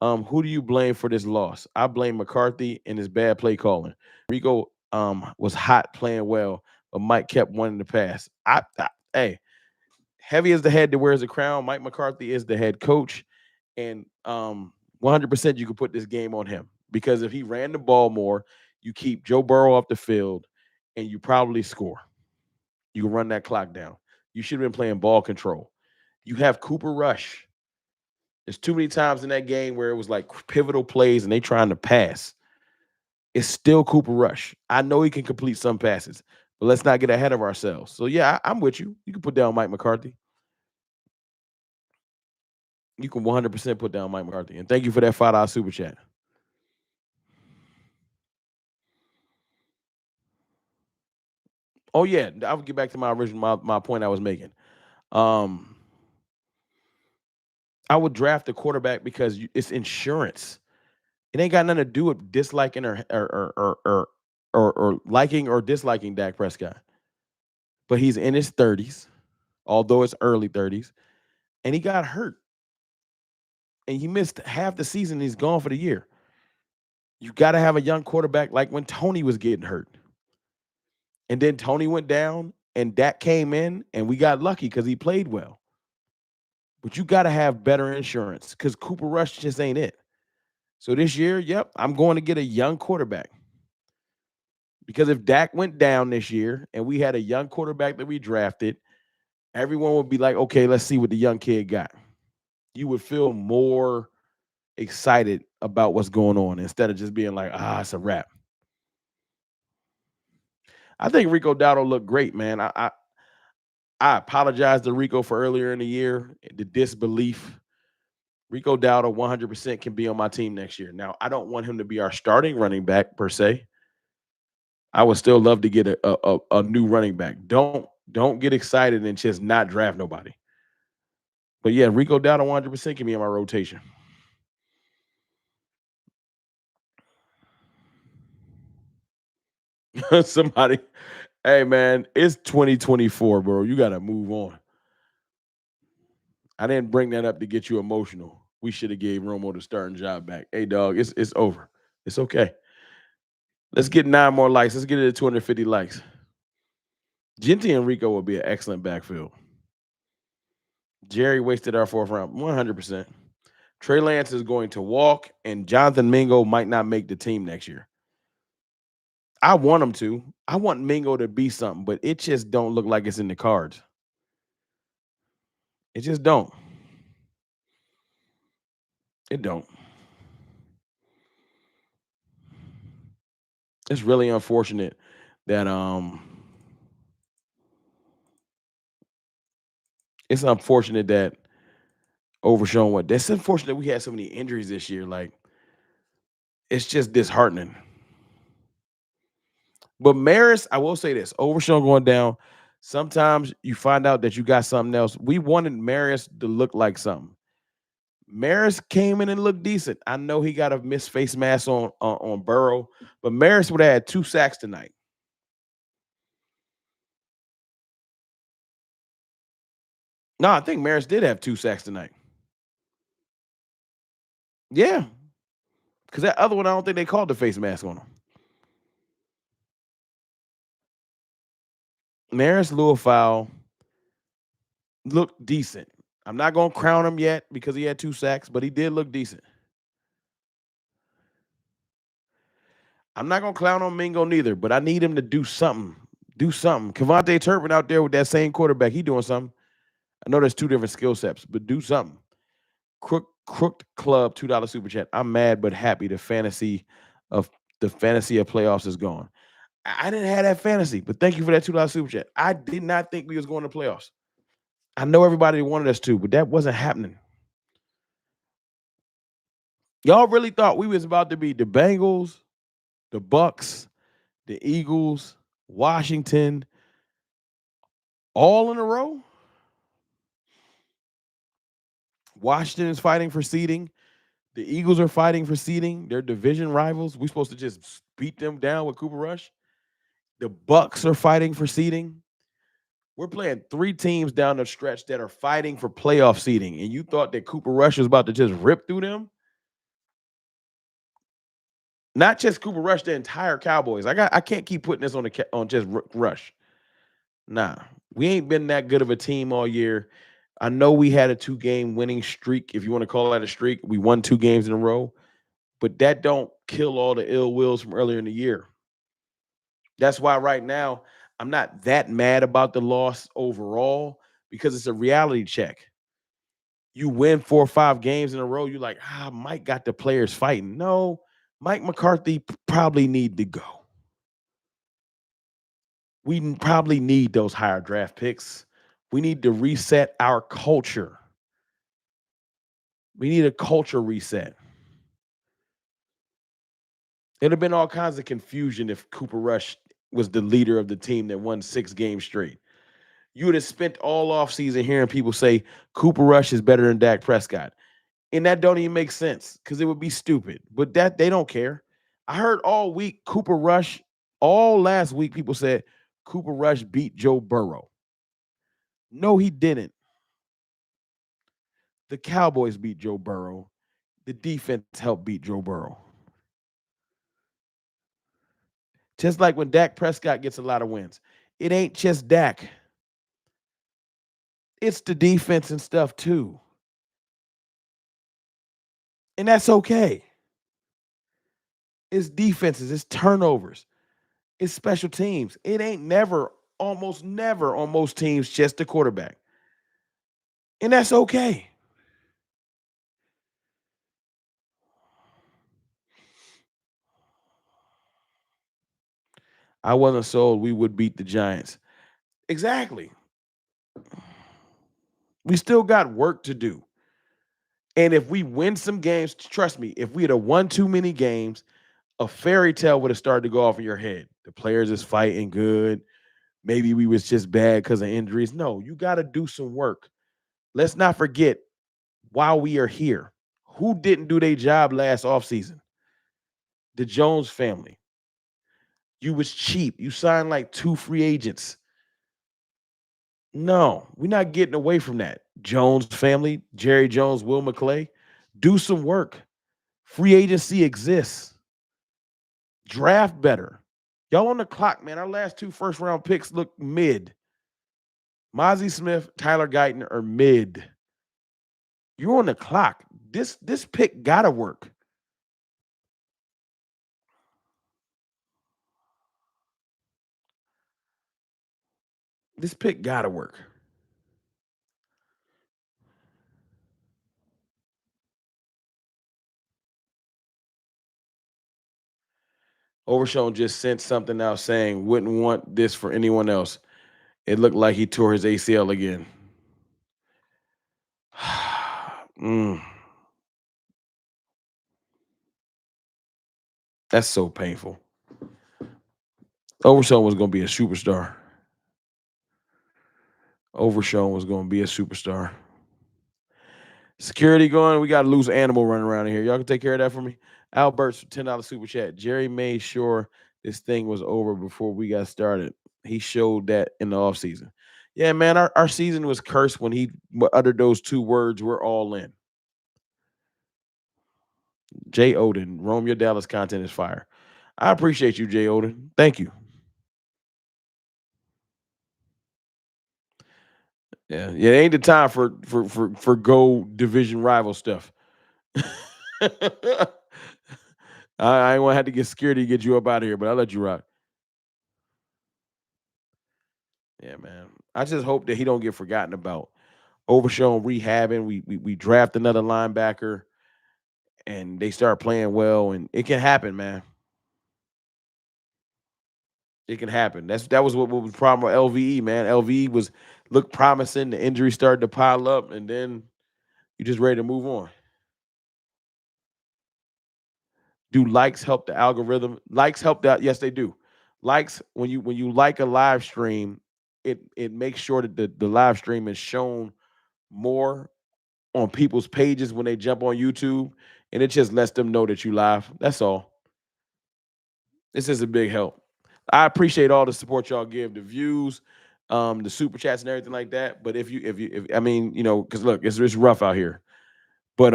Who do you blame for this loss? I blame McCarthy and his bad play calling. Rico was hot playing well, but Mike kept wanting to pass. Hey, heavy as the head that wears the crown. Mike McCarthy is the head coach, and 100% you could put this game on him because if he ran the ball more, you keep Joe Burrow off the field, and you probably score. You can run that clock down. You should have been playing ball control. You have Cooper Rush. There's too many times in that game where it was like pivotal plays and they trying to pass. It's still Cooper Rush. I know he can complete some passes, but let's not get ahead of ourselves. So yeah, I'm with you. You can put down Mike McCarthy. You can 100% put down Mike McCarthy. And thank you for that $5 super chat. Oh yeah, I'll get back to my original my point I was making. Um, I would draft a quarterback because it's insurance. It ain't got nothing to do with disliking or liking or disliking Dak Prescott. But he's in his 30s, although it's early 30s, and he got hurt. And he missed half the season. And he's gone for the year. You got to have a young quarterback like when Tony was getting hurt. And then Tony went down and Dak came in and we got lucky because he played well. But you got to have better insurance because Cooper Rush just ain't it. So this year, yep, I'm going to get a young quarterback. Because if Dak went down this year and we had a young quarterback that we drafted, everyone would be like, okay, let's see what the young kid got. You would feel more excited about what's going on instead of just being like, it's a wrap. I think Rico Dowdle looked great, man. I apologize to Rico for earlier in the year, the disbelief. Rico Dowdle 100% can be on my team next year. Now, I don't want him to be our starting running back per se. I would still love to get a new running back. Don't get excited and just not draft nobody. But yeah, Rico Dowdle 100% can be in my rotation. Somebody, Hey man, it's 2024, bro. You gotta move on. I didn't bring that up to get you emotional. We should have gave Romo the starting job back. Hey dog, it's over. It's okay. Let's get 9 more likes. Let's get it to 250 likes. Genty and Rico will be an excellent backfield. Jerry wasted our 4th round, 100%. Trey Lance is going to walk, and Jonathan Mingo might not make the team next year. I want him to. I want Mingo to be something, but it just don't look like it's in the cards. It just don't. It don't. It's really unfortunate that it's unfortunate that Overshown went. It's unfortunate we had so many injuries this year. Like, it's just disheartening. But Maris, I will say this: Overshown going down. Sometimes you find out that you got something else. We wanted Maris to look like something. Maris came in and looked decent. I know he got a missed face mask on Burrow, but Maris would have had 2 sacks tonight. No, I think Maris did have 2 sacks tonight. Yeah, because that other one, I don't think they called the face mask on him. Maris Louisville looked decent. I'm not going to crown him yet because he had 2 sacks, but he did look decent. I'm not going to clown on Mingo neither, but I need him to do something. Do something. Kevontae Turpin out there with that same quarterback, he doing something. I know there's 2 different skill sets, but do something. Crooked Club $2 super chat. I'm mad but happy. Of the fantasy of playoffs is gone. I didn't have that fantasy, but thank you for that $2 super chat. I did not think we was going to playoffs. I know everybody wanted us to, but that wasn't happening. Y'all really thought we was about to be the Bengals, the Bucks, the Eagles, Washington, all in a row? Washington is fighting for seeding. The Eagles are fighting for seeding. They're division rivals. We're supposed to just beat them down with Cooper Rush. The Bucks are fighting for seeding. We're playing 3 teams down the stretch that are fighting for playoff seeding, and you thought that Cooper Rush was about to just rip through them? Not just Cooper Rush, the entire Cowboys. I can't keep putting this on just Rush. Nah, we ain't been that good of a team all year. I know we had a 2-game winning streak, if you want to call that a streak. We won 2 games in a row, but that don't kill all the ill wills from earlier in the year. That's why right now I'm not that mad about the loss overall because it's a reality check. You win 4 or 5 games in a row, you're like, Mike got the players fighting. No, Mike McCarthy probably need to go. We probably need those higher draft picks. We need to reset our culture. We need a culture reset. There'd have been all kinds of confusion if Cooper Rush was the leader of the team that won 6 games straight. You would have spent all offseason hearing people say Cooper Rush is better than Dak Prescott. And that don't even make sense because it would be stupid. But that they don't care. I heard all week all last week, people said Cooper Rush beat Joe Burrow. No, he didn't. The Cowboys beat Joe Burrow. The defense helped beat Joe Burrow. Just like when Dak Prescott gets a lot of wins. It ain't just Dak. It's the defense and stuff too. And that's okay. It's defenses, it's turnovers, it's special teams. It ain't almost never on most teams, just the quarterback. And that's okay. I wasn't sold we would beat the Giants. Exactly. We still got work to do. And if we win some games, trust me, if we had won too many games, a fairy tale would have started to go off in your head. The players is fighting good. Maybe we was just bad because of injuries. No, you got to do some work. Let's not forget while we are here, who didn't do their job last offseason? The Jones family. You was cheap. You signed like 2 free agents. No, we're not getting away from that. Jones family, Jerry Jones, Will McClay, do some work. Free agency exists. Draft better. Y'all on the clock, man. Our last 2 first-round picks look mid. Mozzie Smith, Tyler Guyton are mid. You're on the clock. This pick gotta work. This pick gotta work. Overshown just sent something out saying wouldn't want this for anyone else. It looked like he tore his ACL again. Mm, that's so painful. Overshown was going to be a superstar. Overshown was going to be a superstar. Security going. We got a loose animal running around in here. Y'all can take care of that for me. Albert's $10 super chat. Jerry made sure this thing was over before we got started. He showed that in the offseason. Yeah, man, our season was cursed when he uttered those 2 words, we're all in. Jay Odin, Rome your Dallas content is fire. I appreciate you, Jay Odin. Thank you. Yeah, it ain't the time for go division rival stuff. I ain't gonna have to get scared to get you up out of here, but I'll let you rock. Yeah, man. I just hope that he don't get forgotten about. Overshown rehabbing. We draft another linebacker, and they start playing well, and it can happen, man. It can happen. That was what was the problem with LVE, man. LVE was looked promising. The injuries started to pile up, and then you just ready to move on. Do likes help the algorithm? Likes help that? Yes, they do. Likes when you like a live stream, it makes sure that the live stream is shown more on people's pages when they jump on YouTube, and it just lets them know that you live. That's all. This is a big help. I appreciate all the support y'all give, the views, the super chats and everything like that. But if I mean, because look, it's rough out here. But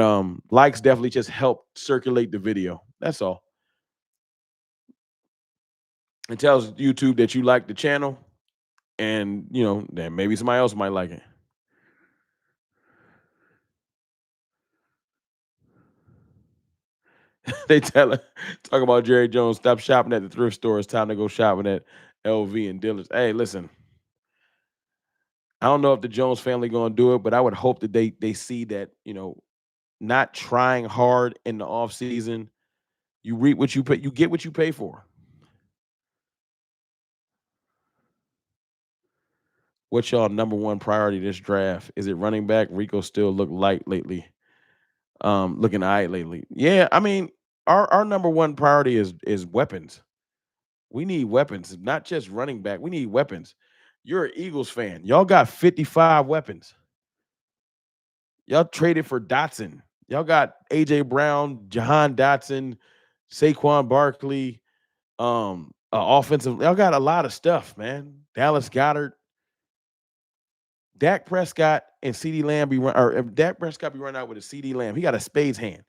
likes definitely just help circulate the video. That's all. It tells YouTube that you like the channel, and then maybe somebody else might like it. They talk about Jerry Jones. Stop shopping at the thrift store. It's time to go shopping at LV and Dillard's. Hey, listen. I don't know if the Jones family gonna do it, but I would hope that they see that not trying hard in the off season, you reap what you pay. You get what you pay for. What's y'all number one priority this draft? Is it running back? Rico still look light lately. Looking all right lately. Yeah, I mean, our number one priority is weapons. We need weapons, not just running back. We need weapons. You're an Eagles fan. Y'all got 55 weapons. Y'all traded for Dotson. Y'all got AJ Brown, Jahan Dotson, Saquon Barkley, offensive. Y'all got a lot of stuff, man. Dallas Goddard, Dak Prescott, and CD Lamb or if Dak Prescott be running out with a CD Lamb. He got a spades hand.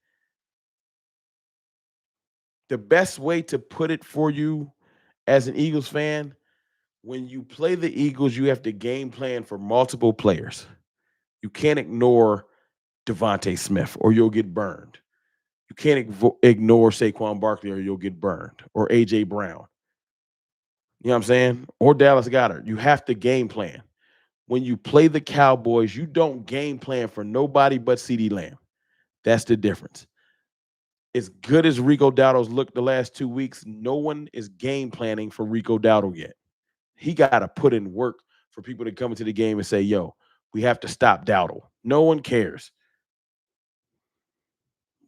The best way to put it for you as an Eagles fan, when you play the Eagles, you have to game plan for multiple players. You can't ignore Devontae Smith or you'll get burned. You can't ignore Saquon Barkley or you'll get burned, or AJ Brown. You know what I'm saying? Or Dallas Goddard. You have to game plan. When you play the Cowboys, you don't game plan for nobody but CD Lamb. That's the difference. As good as Rico Dowdle's looked the last 2 weeks, no one is game planning for Rico Dowdle yet. He got to put in work for people to come into the game and say, yo, we have to stop Dowdle. No one cares.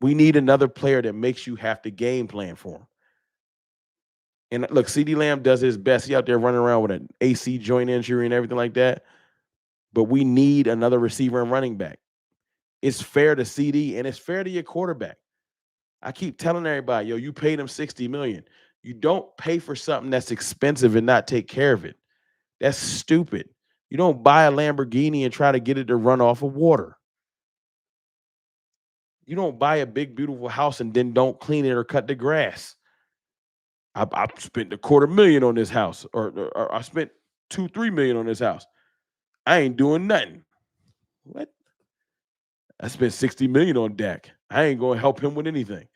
We need another player that makes you have to game plan for him. And look, CD Lamb does his best. He out there running around with an AC joint injury and everything like that. But we need another receiver and running back. It's fair to CD and it's fair to your quarterback. I keep telling everybody, yo, you paid him $60 million. You don't pay for something that's expensive and not take care of it. That's stupid. You don't buy a Lamborghini and try to get it to run off of water. You don't buy a big, beautiful house and then don't clean it or cut the grass. I spent a quarter million on this house, or I spent 2, 3 million on this house. I ain't doing nothing. What? I spent 60 million on Dak. I ain't gonna help him with anything.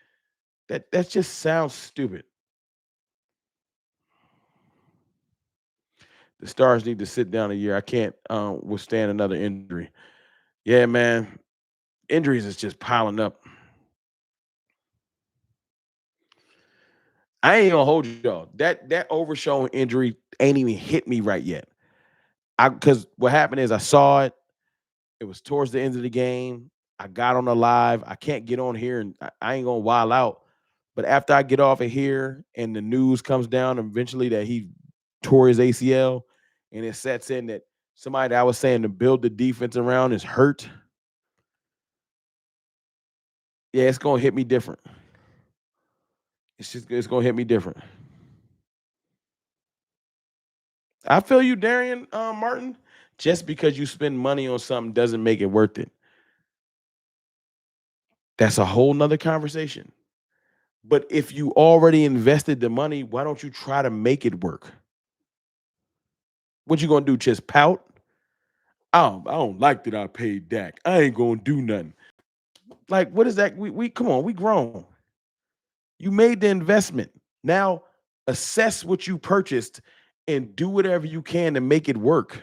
That just sounds stupid. The stars need to sit down a year. I can't withstand another injury. Yeah, man. Injuries is just piling up. I ain't gonna hold y'all. That Overshown injury ain't even hit me right yet. Because what happened is I saw it. It was towards the end of the game. I got on the live. I can't get on here and I ain't gonna wild out. But after I get off of here and the news comes down eventually that he tore his ACL and it sets in that somebody that I was saying to build the defense around is hurt. Yeah, it's gonna hit me different. It's gonna hit me different. I feel you, Darian Martin. Just because you spend money on something doesn't make it worth it. That's a whole nother conversation. But if you already invested the money, why don't you try to make it work? What you gonna do? Just pout? I don't like that I paid Dak. I ain't gonna do nothing. Like, what is that? We come on, we grown. You made the investment. Now assess what you purchased and do whatever you can to make it work.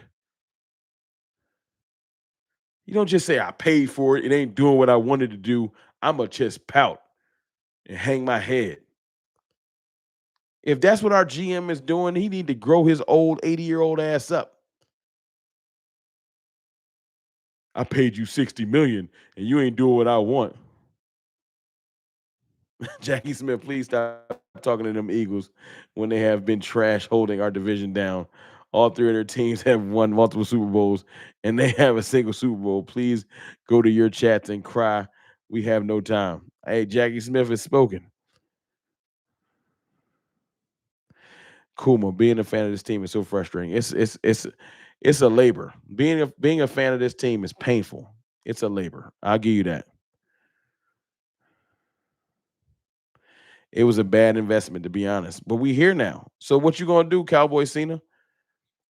You don't just say I paid for it. It ain't doing what I wanted to do. I'ma just pout and hang my head. If that's what our GM is doing, he need to grow his old 80-year-old ass up. I paid you 60 million and you ain't doing what I want. Jackie Smith, please stop talking to them Eagles when they have been trash holding our division down. All three of their teams have won multiple Super Bowls and they have a single Super Bowl. Please go to your chats and cry. We have no time. Hey, Jackie Smith has spoken. Kuma, being a fan of this team is so frustrating. It's a labor. Being a fan of this team is painful. It's a labor. I'll give you that. It was a bad investment, to be honest. But we here now. So what you gonna do, Cowboy Cena?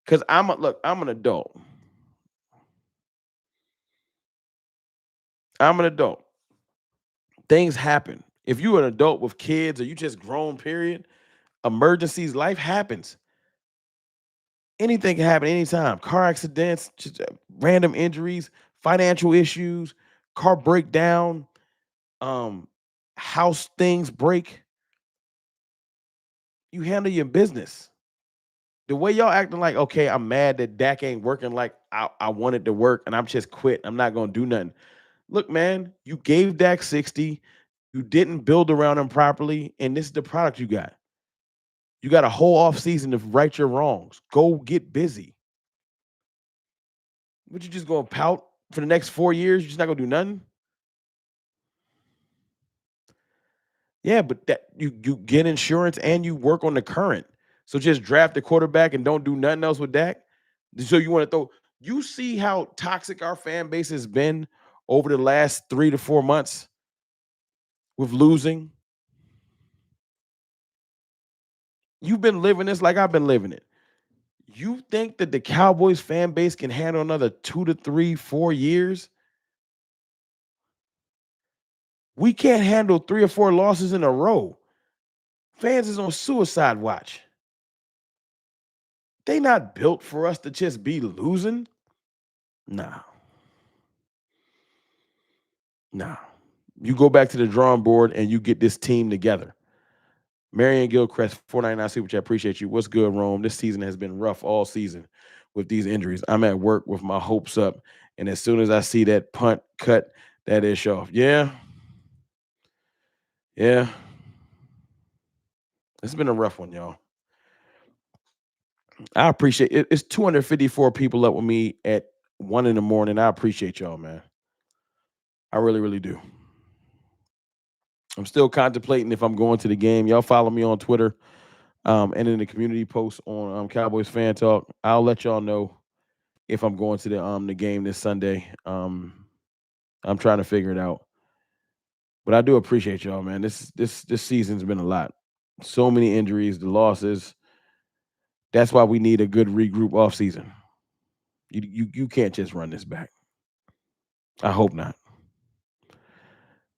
Because I'm an adult. I'm an adult. Things happen. If you're an adult with kids or you just grown, period, emergencies, life happens. Anything can happen anytime. Car accidents, just random injuries, financial issues, car breakdown, um, house things break. You handle your business. The way y'all acting like, okay, I'm mad that Dak ain't working like I wanted to work and I'm just quit. I'm not gonna do nothing. Look, man, you gave Dak 60, you didn't build around him properly, and this is the product you got. You got a whole off season to right your wrongs. Go get busy. What you just gonna pout for the next 4 years? You just not gonna do nothing? Yeah, but that you get insurance and you work on the current. So just draft the quarterback and don't do nothing else with Dak. So you want to throw? You see how toxic our fan base has been over the last 3 to 4 months with losing. You've been living this like I've been living it. You think that the Cowboys fan base can handle another 2 to 3, 4 years? We can't handle 3 or 4 losses in a row. Fans is on suicide watch. They not built for us to just be losing. Nah, nah. You go back to the drawing board and you get this team together. Marion Gilchrist, 499 Super Chat, appreciate you. What's good, Rome? This season has been rough all season with these injuries. I'm at work with my hopes up, and as soon as I see that punt cut that ish off, yeah, yeah, it's been a rough one, y'all. I appreciate it. It's 254 people up with me at 1 in the morning. I appreciate y'all, man. I really, really do. I'm still contemplating if I'm going to the game. Y'all follow me on Twitter. And in the community post on Cowboys Fan Talk, I'll let y'all know if I'm going to the game this Sunday. I'm trying to figure it out. But I do appreciate y'all, man. This season's been a lot. So many injuries, the losses. That's why we need a good regroup off season. You can't just run this back. I hope not.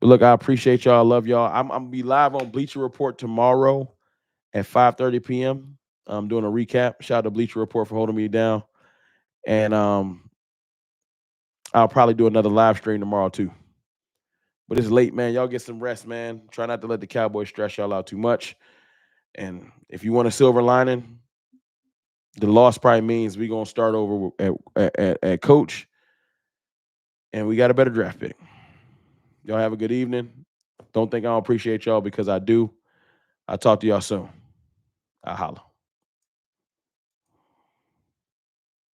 But look, I appreciate y'all. I love y'all. I'm gonna be live on Bleacher Report tomorrow at 5:30 p.m. I'm doing a recap. Shout out to Bleacher Report for holding me down. And I'll probably do another live stream tomorrow too. But it's late, man. Y'all get some rest, man. Try not to let the Cowboys stress y'all out too much. And if you want a silver lining, the loss probably means we're gonna start over at coach, and we got a better draft pick. Y'all have a good evening. Don't think I don't appreciate y'all because I do. I'll talk to y'all soon. I'll holla.